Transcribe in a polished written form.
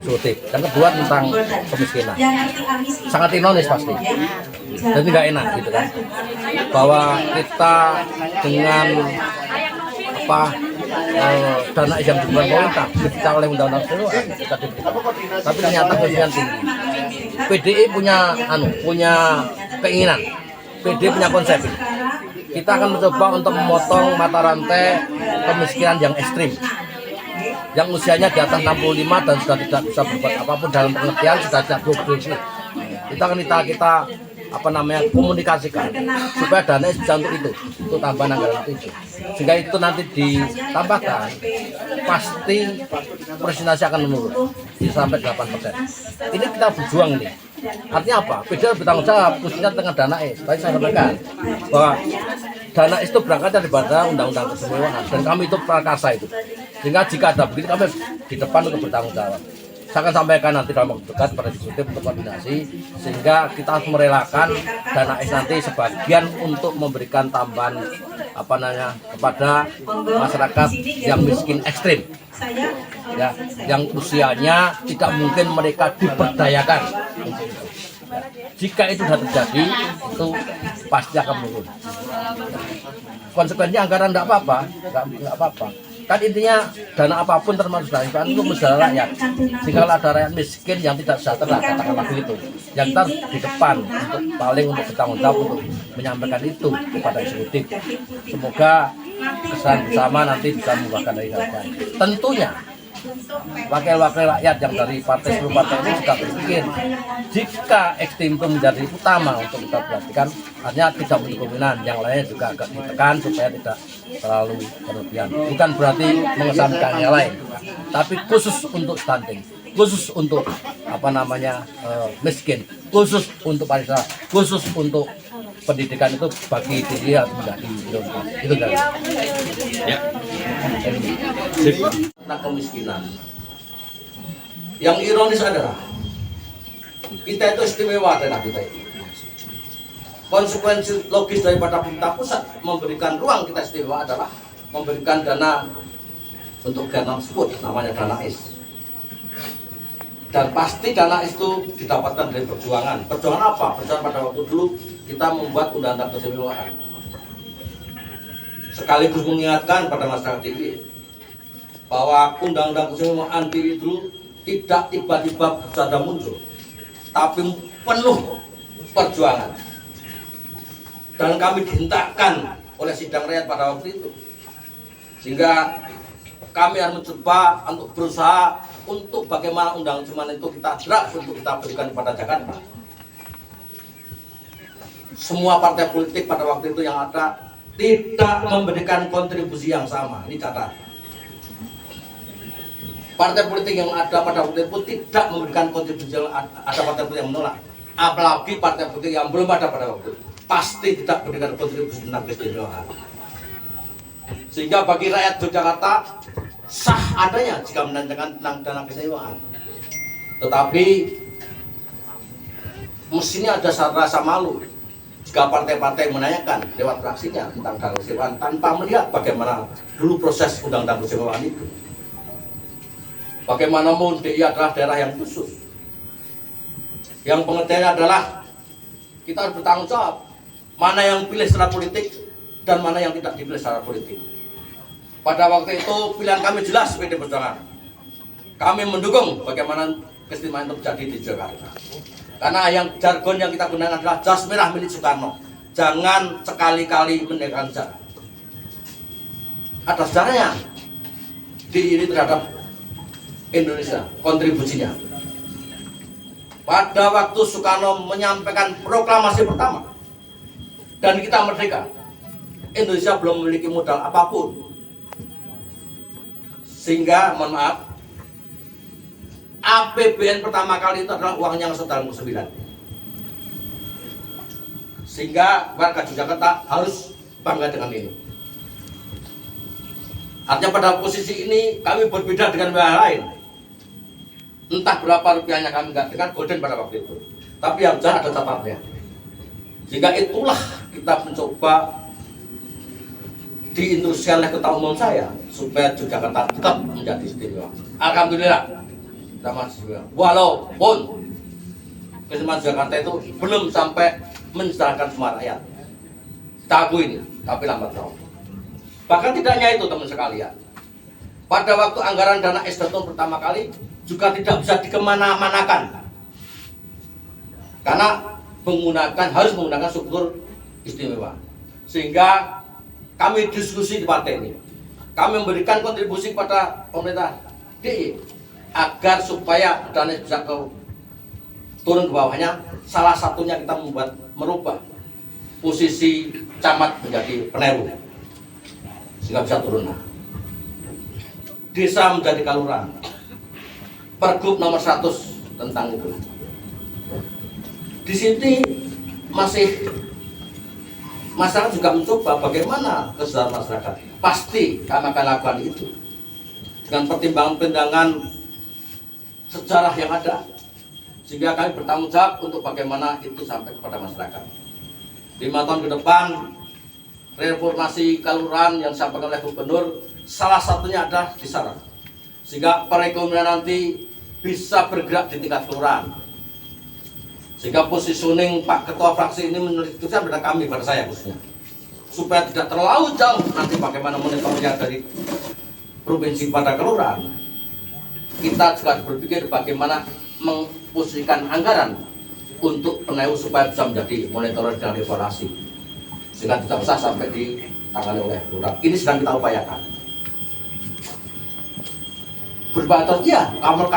Sutik. Yang kedua tentang kemiskinan. Sangat ironis pasti. Jadi nggak enak gitu kan. Bahwa kita dengan dana yang diberikan pemerintah kita oleh undang-undang keluaran kita diberikan. Tapi ternyata kemiskinan tinggi. PDI punya keinginan. PDI punya konsep. Kita akan mencoba untuk memotong mata rantai kemiskinan yang ekstrim, yang usianya di atas 65 dan sudah tidak bisa berbuat apapun dalam pengertian sudah tidak produktif. Kita akan kita komunikasikan supaya dana bisa untuk tambahan anggaran itu. Sehingga itu nanti ditambahkan pasti presentasi akan menurun bisa sampai 8%. Ini kita berjuang nih. Artinya apa? Beda bertanggung jawab khususnya dengan dana Tadi saya sampaikan bahwa dana itu berangkat daripada undang-undang kesemuaan dan kami itu prakarsa itu. Sehingga jika ada begitu kami di depan untuk bertanggung jawab. Saya akan sampaikan nanti dalam waktu dekat pada eksekutif untuk koordinasi sehingga kita harus merelakan dana nanti sebagian untuk memberikan tambahan kepada masyarakat yang miskin ekstrim. Ya, yang usianya tidak mungkin mereka diberdayakan. Jika itu sudah terjadi, itu pasti akan menurun. Konsekuensinya anggaran tidak apa-apa. Kan intinya dana apapun termasuk dana itu masalah rakyat. Jika ada rakyat miskin yang tidak sejahtera, katakanlah begitu, yang kita di depan untuk bertanggung jawab untuk menyampaikan itu kepada eksekutif. Semoga kesan bersama nanti bisa membuahkan dari hal. Tentunya wakil-wakil rakyat yang dari seluruh partai ini juga berpikir jika ekstrim itu menjadi utama untuk kita perhatikan, artinya tidak menutup kemungkinan yang lainnya juga agak ditekan supaya tidak terlalu berlebihan. Bukan berarti mengesampingkan yang lain, tapi khusus untuk stunting, khusus untuk miskin, khusus untuk pariwisata, khusus untuk pendidikan itu bagi diri harus menjadi prioritas. Itu kan. Ya. Tentang kemiskinan. Yang ironis adalah kita itu istimewa daerah kita ini. Konsekuensi logis daripada pemerintah pusat memberikan ruang kita istimewa adalah memberikan dana untuk kegiatan tersebut, namanya dana IS. Dan pasti dana itu didapatkan dari perjuangan. Perjuangan apa? Perjuangan pada waktu dulu kita membuat undang-undang keseluruhan. Sekaligus mengingatkan pada masyarakat TV bahwa undang-undang keseluruhan TV itu tidak tiba-tiba saja muncul, tapi penuh perjuangan. Dan kami dihentakkan oleh sidang rakyat pada waktu itu. Sehingga kami harus mencoba untuk berusaha untuk bagaimana undang-undang itu kita draft untuk kita berikan kepada Jakarta. Semua partai politik pada waktu itu yang ada tidak memberikan kontribusi yang sama. Ini catat. Partai politik yang ada pada waktu itu tidak memberikan kontribusi yang ada partai politik yang menolak. Apalagi partai politik yang belum ada pada waktu itu pasti tidak memberikan kontribusi tentang keistimewaan. Sehingga bagi rakyat Yogyakarta sah adanya jika menanyakan tentang dana keistimewaan. Tetapi mestinya ada rasa malu jika partai-partai menanyakan lewat fraksinya tentang dana keistimewaan tanpa melihat bagaimana dulu proses undang-undang keistimewaan itu. Bagaimanapun DIY adalah daerah yang khusus. Yang pengertiannya adalah kita harus bertanggung jawab mana yang pilih secara politik dan mana yang tidak dipilih secara politik. Pada waktu itu pilihan kami jelas PD Perjuangan. Kami mendukung bagaimana keistimewaan itu terjadi di Jakarta. Karena yang jargon yang kita gunakan adalah jas merah milik Soekarno. Jangan sekali-kali meninggalkan sejarah. Ada sejarahnya di ini terhadap Indonesia, kontribusinya. Pada waktu Soekarno menyampaikan proklamasi pertama dan kita merdeka, Indonesia belum memiliki modal apapun. Sehingga, mohon maaf, APBN pertama kali itu adalah uangnya yang tahun 9. Sehingga warga Yogyakarta harus bangga dengan ini. Artinya pada posisi ini kami berbeda dengan wilayah lain. Entah berapa rupiahnya kami nggak dengan golden pada waktu itu. Tapi yang jelas ada catatannya. Jika itulah kita mencoba diinstruksi oleh ketua umum saya supaya Yogyakarta tetap menjadi istimewa. Alhamdulillah Walaupun Kesempatan Jakarta itu belum sampai mensejahterakan semua rakyat. Kita akui ini, tapi lambat laun. Bahkan tidak hanya itu teman sekalian. Pada waktu anggaran dana SDM pertama kali juga tidak bisa dikemana-manakan. Karena harus menggunakan struktur istimewa. Sehingga kami diskusi di partai ini. Kami memberikan kontribusi kepada pemerintah DIY agar supaya dana bisa turun ke bawahnya. Salah satunya kita merubah posisi camat menjadi peneru sehingga bisa turun. Desa menjadi kelurahan. Pergub nomor 100 tentang itu. Di sini masih masyarakat juga mencoba bagaimana kesadaran masyarakat. Pasti kami akan lakukan itu dengan pertimbangan-pertimbangan sejarah yang ada, sehingga kami bertanggung jawab untuk bagaimana itu sampai kepada masyarakat. 5 tahun ke depan, reformasi kelurahan yang disampaikan oleh Gubernur salah satunya adalah di sana, sehingga perekonomian nanti bisa bergerak di tingkat kelurahan. Sehingga positioning Pak Ketua Fraksi ini menunjukkan pada kami, pada saya khususnya, supaya tidak terlalu jauh nanti bagaimana monitornya dari provinsi pada kelurahan. Kita juga berpikir bagaimana memposisikan anggaran untuk peneru supaya bisa menjadi monitor dan evaluasi, sehingga tidak usah sampai ditangani oleh kelurahan. Ini sedang kita upayakan. Berbatas ya, kamar